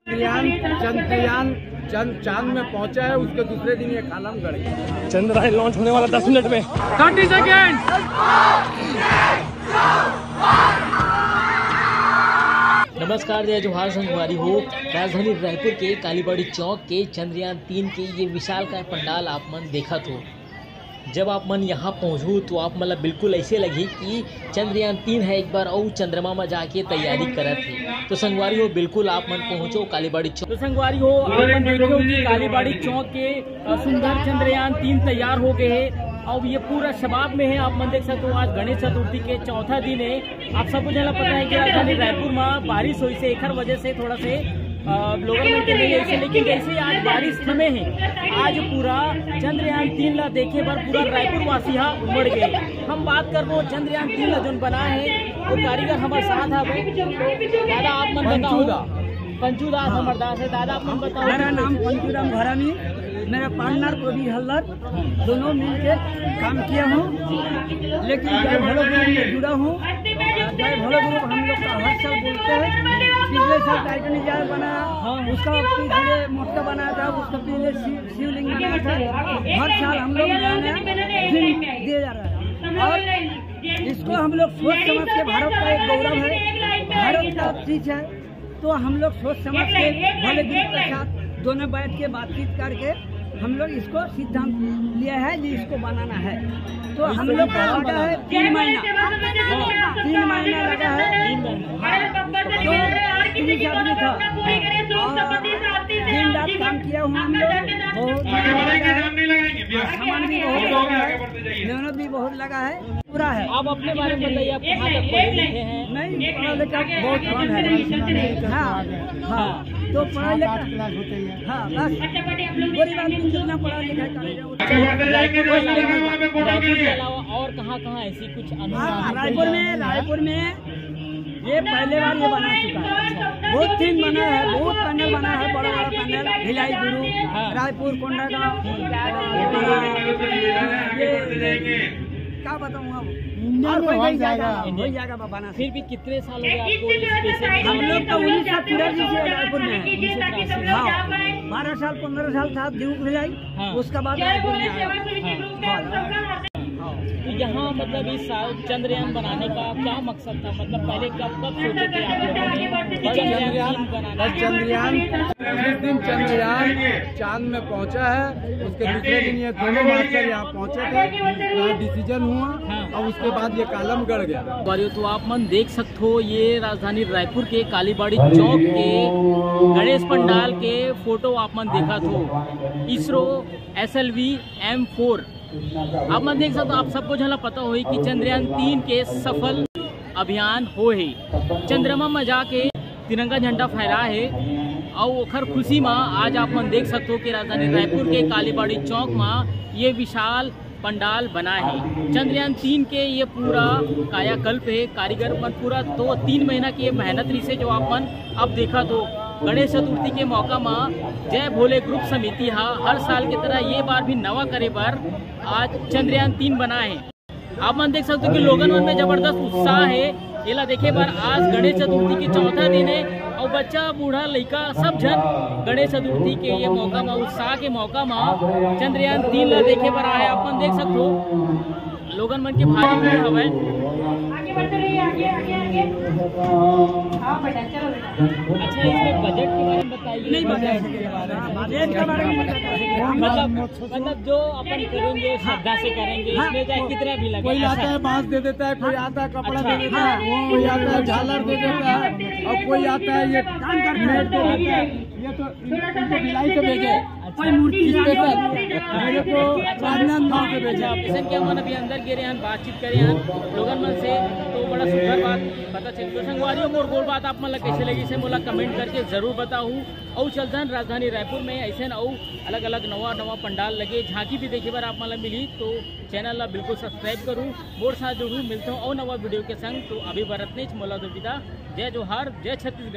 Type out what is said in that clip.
चंद्रयान चांद में पहुंचा है, उसके दूसरे दिन ये कॉलम गड़ गया। चंद्रयान लॉन्च होने वाला 10 मिनट में। 30 सेकेंड। नमस्कार, जय जोहार संगवारी हो। राजधानी रायपुर के कालीबाड़ी चौक के चंद्रयान 3 के ये विशाल का पंडाल आप मन देखा तो जब आप मन यहाँ पहुँचू तो आप मतलब बिल्कुल ऐसे लगी कि चंद्रयान 3 है, एक बार और चंद्रमा में जाके तैयारी करत है। तो संगवारी हो बिल्कुल आप मन पहुँचो कालीबाड़ी चौक। तो संगवारी हो आप मन देखो कि कालीबाड़ी चौक के सुंदर चंद्रयान 3 तैयार हो गए हैं और ये पूरा शबाब में है। आप मन देख सकते हो आज गणेश चतुर्थी के चौथा दिन है। आप सबको जना पता है कि राजधानी रायपुर में बारिश हुई से एकर वजह से थोड़ा से लोगों के नहीं ऐसे, लेकिन जैसे आज बारिश थमे है, आज पूरा चंद्रयान 3 ला देखे पर पूरा रायपुर वासी उमड़ गए। हम बात कर रहे चंद्रयान 3 ला जो बना है वो कारीगर हमारे साथ है। दादा आप मन बताओ। पंचूदास अमरदास है। दादा आप मन बताओ। मेरा नाम पंचूराम भरामी, मेरा पार्टनर प्रवीण हल्लर, दोनों मिलके काम किया हूँ। लेकिन जय भोले ग्रुप में जुड़ा हूँ। जय भोले ग्रुप हम लोग का हर साल बोलते हैं। पिछले साल टाइटनिक जार बनाया, उसका पिछले मोटका बनाया था, उसका पहले शिवलिंग बनाया था। हर साल हम लोग नया नया दिया जा रहा है और इसको हम लोग सोच समझ के, भारत का एक गौरव है, भारत का चीज है, तो हम लोग सोच समझ के भोले ग्रुप के साथ दोनों बैठ के बातचीत करके हम लोग इसको सिद्धांत लिया है कि इसको बनाना है। तो हम लोग का लगा है 3 महीना, 3 महीना लगा है। जो पुलिस आदमी था दिन रात काम किया हुआ हम लोग, बहुत सामान भी बहुत लगा है, मेहनत भी बहुत लगा है, पूरा है। आप अपने बारे में बताइए, आप कहाँ तक पढ़े लिखे हैं? नहीं, पढ़ा लिखा बहुत कम है। हाँ, तो पढ़ा लिखा हाँ बस गरीब आदमी जितना पढ़ा लिखा के अलावा और कहाँ ऐसी कुछ अनुभव? रायपुर में ये पहले बार ये बना चुका है। बहुत दिन बना है, बहुत पैनल बना है, बड़ा बड़ा पैनल, भिलाई गुरु, रायपुर, कोंडागांव, क्या बताऊँ अब हो जाएगा बनाना। फिर भी कितने साल हो गए आपको? हम लोग तो 1983 से रायपुर में है। हाँ, 12 साल 15 साल था दीव भिलाई, उसका बाद रायपुर में आया। तो यहाँ मतलब इस साल चंद्रयान बनाने का क्या मकसद था? मतलब पहले कब सोचे थे आप लोगों ने कि चंद्रयान बनाना? जिस दिन चंद्रयान चांद में पहुंचा है, उसके दूसरे दिन ये दोनों मास्टर यहाँ पहुंचे थे, यहाँ डिसीजन हुआ और उसके बाद ये कॉलम गड़ गया। तो आप मन देख सकते हो, ये राजधानी रायपुर के कालीबाड़ी चौक के गणेश पंडाल के फोटो आप मन देखा तो इसरो SLV M4 आप मन देख सकते हो। आप सबको झला पता हो कि चंद्रयान 3 के सफल अभियान हो है। चंद्रमा में जाके तिरंगा झंडा फहरा है और ओखर खुशी में आज आप मन देख सकते हो कि राजधानी रायपुर के कालीबाड़ी चौक में ये विशाल पंडाल बना है। चंद्रयान 3 के ये पूरा कायाकल्प है। कारीगर मन पूरा 2-3 महीना की मेहनत रही से जो आप मन अब देखा तो गणेश चतुर्थी के मौका में जय भोले ग्रुप समिति हर साल की तरह ये बार भी नवा करे पर आज चंद्रयान 3 बना है। आप मन देख सकते हो कि लोगन मन में जबरदस्त उत्साह है। येला देखे पर आज गणेश चतुर्थी के चौथा दिन है और बच्चा बूढ़ा लड़का सब जन गणेश चतुर्थी के ये मौका में, उत्साह के मौका में चंद्रयान 3 ला देखे पर आए। आप मन देख सकते हो लोगन मन के भारी भीड़ हवे। अच्छा, इसमें बजट के बारे में बताइए। नहीं बजट के बारे में मतलब जो अपन करेंगे श्रद्धा से करेंगे, इसमें चाहे कितना भी लगे। कोई आता है बांस दे देता है, कोई आता है कपड़ा दे देता है, कोई आता है झालर दे देता है और कोई आता है ये मेट दे देता है। ये तो इनको भिलाई से भेजे, कोई मूर्ति मेरे को राजनांदगांव से भेजा। किसान क्या मन अभी अंदर गिरे हैं, बातचीत करे हैं लोगन मन से, तो बड़ा सुंदर बात पता चली। तो संगवारियों मोर गोल बात आप मन कैसे लगी से मोला कमेंट करके जरूर बताऊँ। और चलतन राजधानी रायपुर में ऐसे और अलग अलग नवा पंडाल लगे, झांकी भी देखे बार आप मन मिली तो चैनल ला बिल्कुल सब्सक्राइब करूँ, मोर साथ जरूर मिलता हूँ और नवा वीडियो के संग। तो अभी बरतने मोला तो विदा। जय जोहार, जय छत्तीसगढ़।